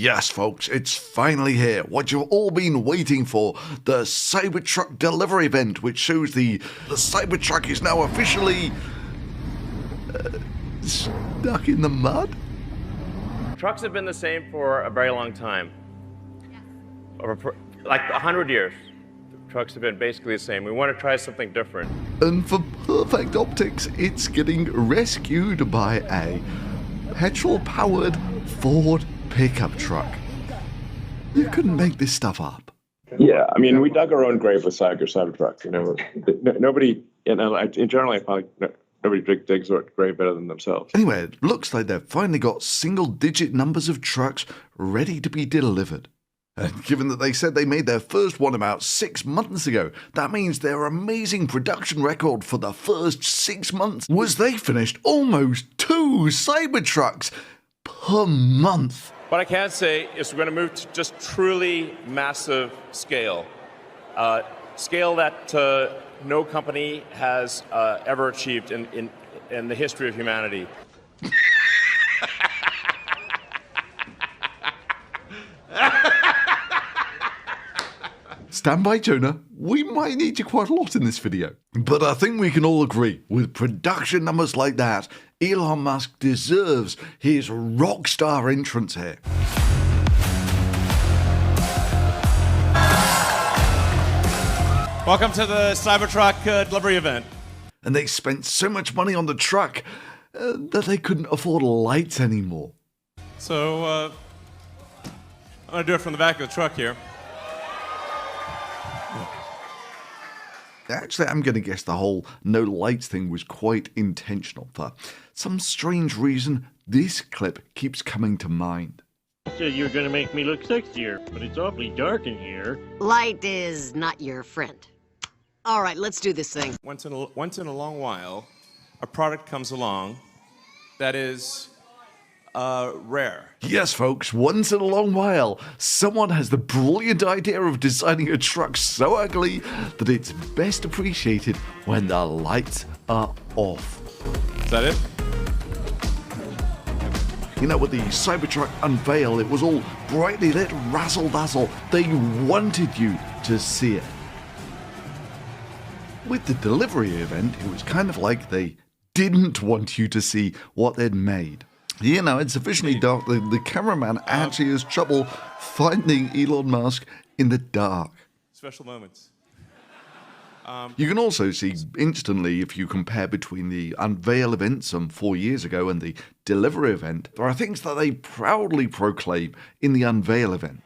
Yes, folks, it's finally here. What you've all been waiting for, the Cybertruck delivery event, which shows the Cybertruck is now officially stuck in the mud. Trucks have been the same for a very long time. Like 100 years. Trucks have been basically the same. We want to try something different. And for perfect optics, it's getting rescued by a petrol-powered Ford pickup truck. You couldn't make this stuff up. Yeah, I mean, we dug our own grave with Cybertruck. You know, nobody, in general, I find nobody digs their grave better than themselves. Anyway, it looks like they've finally got single-digit numbers of trucks ready to be delivered. And given that they said they made their first one about 6 months ago, that means their amazing production record for the first 6 months was they finished almost 2 Cybertrucks per month. What I can say is we're going to move to just truly massive scale. Scale that no company has ever achieved in the history of humanity. Stand by, Jonah. We might need you quite a lot in this video. But I think we can all agree, with production numbers like that, Elon Musk deserves his rock star entrance here. Welcome to the Cybertruck delivery event. And they spent so much money on the truck that they couldn't afford lights anymore. So, I'm going to do it from the back of the truck here. Actually, I'm going to guess the whole no lights thing was quite intentional. For some strange reason, this clip keeps coming to mind. So you're going to make me look sexier, but it's awfully dark in here. Light is not your friend. All right, let's do this thing. Once in a long while, a product comes along that is rare. Yes, folks, once in a long while, someone has the brilliant idea of designing a truck so ugly that it's best appreciated when the lights are off. Is that it? You know, with the Cybertruck unveil, it was all brightly lit, razzle-dazzle. They wanted you to see it. With the delivery event, it was kind of like they didn't want you to see what they'd made. You know, it's sufficiently dark that the cameraman actually has trouble finding Elon Musk in the dark. Special moments. You can also see instantly, if you compare between the unveil event some 4 years ago and the delivery event, there are things that they proudly proclaim in the unveil event.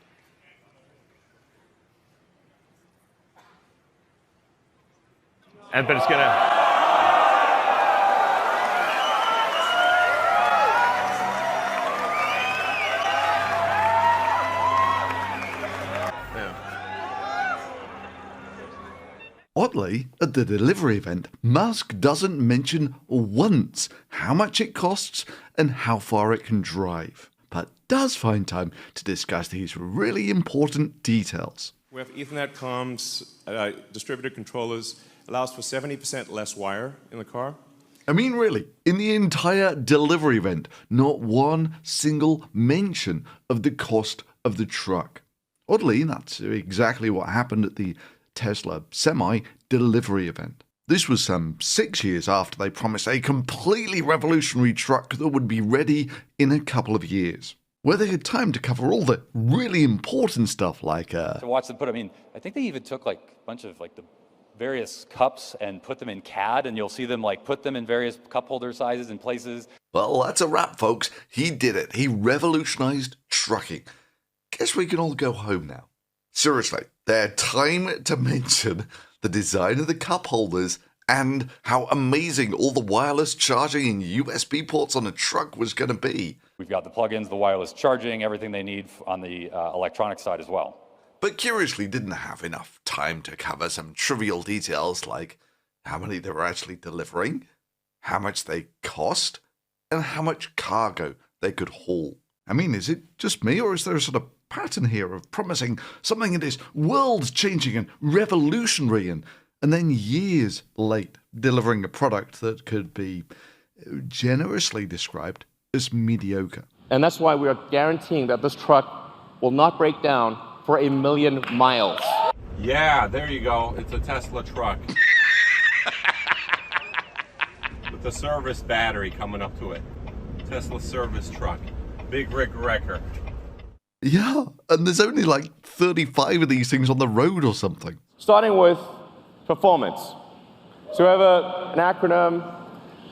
But it's going to... Oddly, at the delivery event, Musk doesn't mention once how much it costs and how far it can drive, but does find time to discuss these really important details. We have Ethernet comms, distributed controllers, allows for 70% less wire in the car. I mean, really, in the entire delivery event, not one single mention of the cost of the truck. Oddly, that's exactly what happened at the Tesla semi-delivery event. This was some 6 years after they promised a completely revolutionary truck that would be ready in a couple of years, where they had time to cover all the really important stuff like to watch them put, I mean, I think they even took like a bunch of like the various cups and put them in CAD, and you'll see them like put them in various cup holder sizes and places. Well, that's a wrap, folks. He did it. He revolutionized trucking. Guess we can all go home now. Seriously, they're time to mention the design of the cup holders and how amazing all the wireless charging and USB ports on a truck was going to be. We've got the plugins, the wireless charging, everything they need on the electronic side as well. But curiously didn't have enough time to cover some trivial details like how many they were actually delivering, how much they cost, and how much cargo they could haul. I mean, is it just me, or is there a sort of pattern here of promising something that is world-changing and revolutionary and then years late delivering a product that could be generously described as mediocre? And that's why we are guaranteeing that this truck will not break down for 1,000,000 miles. Yeah, there you go. It's a Tesla truck. With a service battery coming up to it. Tesla service truck. Big Rick Wrecker. Yeah, and there's only like 35 of these things on the road or something. Starting with performance. So we have an acronym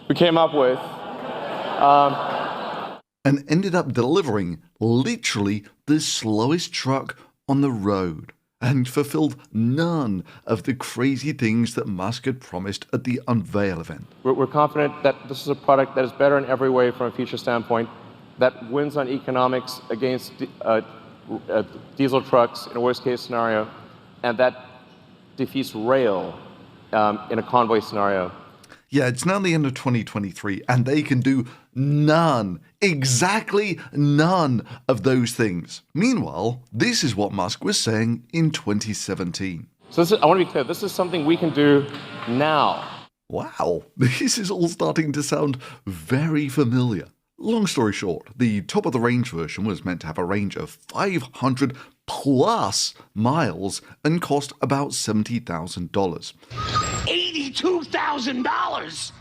we came up with. And ended up delivering literally the slowest truck on the road and fulfilled none of the crazy things that Musk had promised at the unveil event. We're confident that this is a product that is better in every way from a future standpoint, that wins on economics against diesel trucks in a worst case scenario, and that defeats rail in a convoy scenario. Yeah, it's now the end of 2023, and they can do none, exactly none of those things. Meanwhile, this is what Musk was saying in 2017. So I want to be clear, this is something we can do now. Wow, this is all starting to sound very familiar. Long story short, the top of the range version was meant to have a range of 500 plus miles and cost about $70,000. $82,000!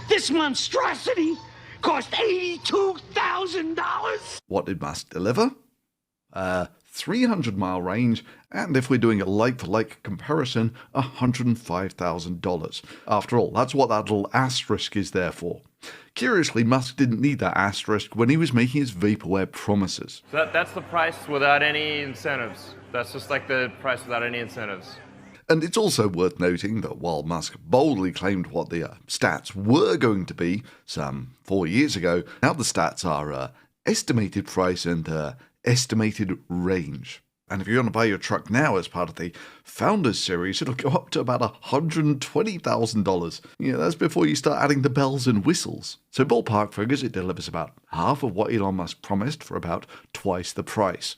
This monstrosity cost $82,000! What did Musk deliver? 300-mile range, and if we're doing a like-for-like comparison, $105,000. After all, that's what that little asterisk is there for. Curiously, Musk didn't need that asterisk when he was making his vaporware promises. So that's the price without any incentives. That's just like the price without any incentives. And it's also worth noting that while Musk boldly claimed what the stats were going to be some 4 years ago, now the stats are estimated price and estimated range. And if you're going to buy your truck now as part of the Founders Series, it'll go up to about $120,000. Yeah, that's before you start adding the bells and whistles. So ballpark figures, it delivers about half of what Elon Musk promised for about twice the price.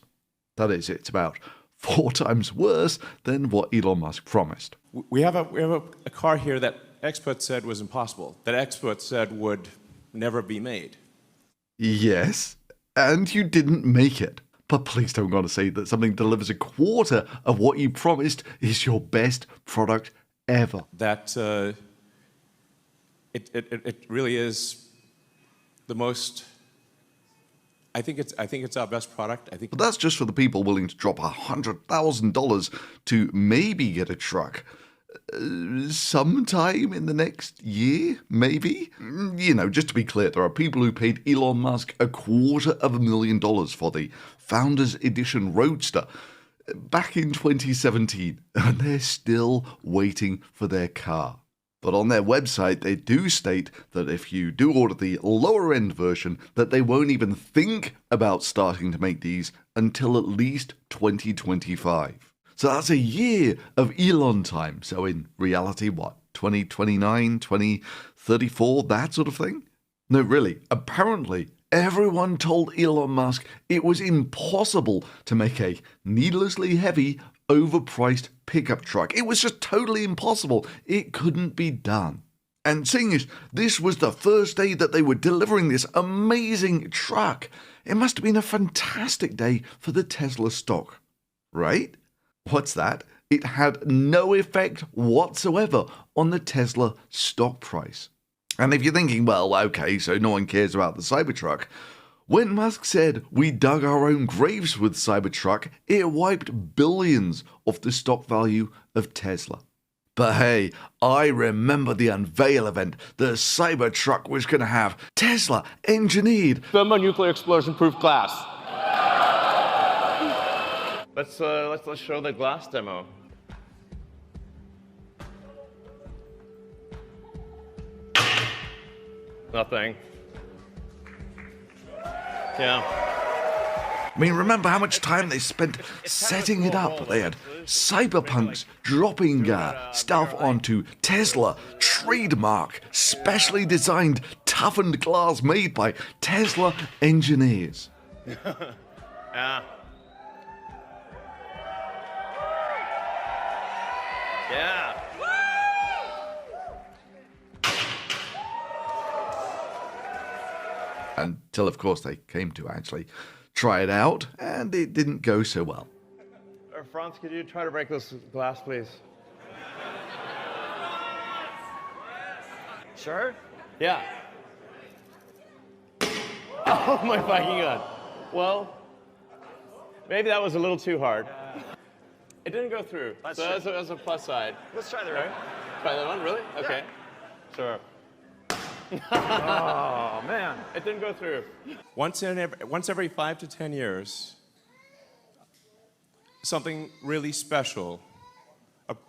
That is, it's about 4 times worse than what Elon Musk promised. We have a car here that experts said was impossible, that experts said would never be made. Yes, and you didn't make it. But please don't go on to say that something delivers a quarter of what you promised is your best product ever. That it really is the most. I think it's our best product. But that's just for the people willing to drop $100,000 to maybe get a truck. Sometime in the next year, maybe? You know, just to be clear, there are people who paid Elon Musk $250,000 for the Founders Edition Roadster back in 2017, and they're still waiting for their car. But on their website, they do state that if you do order the lower end version, that they won't even think about starting to make these until at least 2025. So that's a year of Elon time. So in reality, what, 2029, 2034, that sort of thing? No, really, apparently everyone told Elon Musk it was impossible to make a needlessly heavy, overpriced pickup truck. It was just totally impossible. It couldn't be done. And seeing as this was the first day that they were delivering this amazing truck, it must have been a fantastic day for the Tesla stock, right? What's that? It had no effect whatsoever on the Tesla stock price. And if you're thinking, well, okay, so no one cares about the Cybertruck, when Musk said we dug our own graves with Cybertruck, it wiped billions off the stock value of Tesla. But hey, I remember the unveil event. The Cybertruck was going to have Tesla engineered Thermonuclear explosion-proof glass. Let's show the glass demo. Nothing. Yeah. I mean, remember how much time they spent setting it up? They had cyberpunks dropping stuff onto Tesla, trademark, specially designed, toughened glass made by Tesla engineers. Yeah. Yeah. Until, of course, they came to actually try it out, and it didn't go so well. Franz, could you try to break this glass, please? Sure? Yeah. Oh my fucking god. Well, maybe that was a little too hard. It didn't go through. So that's a plus side. Let's try the right. Try that one, really? Okay. Sure. Oh, man. It didn't go through. Once every 5 to 10 years, something really special,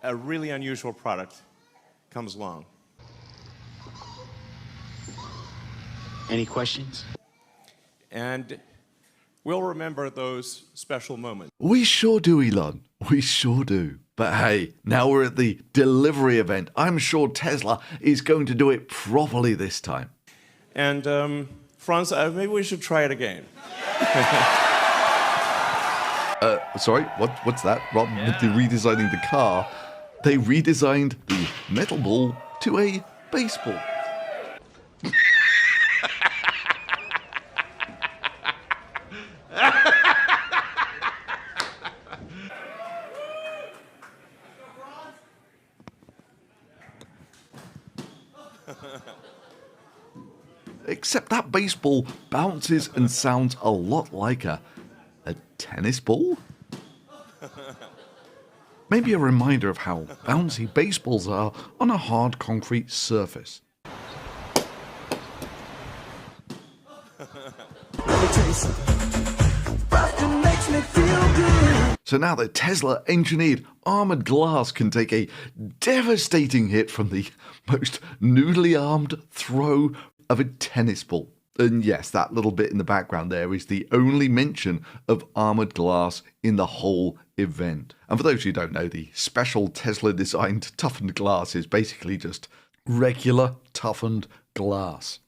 a really unusual product comes along. Any questions? And we'll remember those special moments. We sure do, Elon. We sure do. But hey, now we're at the delivery event. I'm sure Tesla is going to do it properly this time. And Franz, maybe we should try it again. Sorry, what's that? Rather than redesigning the car, they redesigned the metal ball to a baseball. Except that baseball bounces and sounds a lot like a tennis ball? Maybe a reminder of how bouncy baseballs are on a hard concrete surface. So now the Tesla engineered armored glass can take a devastating hit from the most noodly armed throw of a tennis ball. And yes, that little bit in the background there is the only mention of armored glass in the whole event. And for those who don't know, the special Tesla designed toughened glass is basically just regular toughened glass.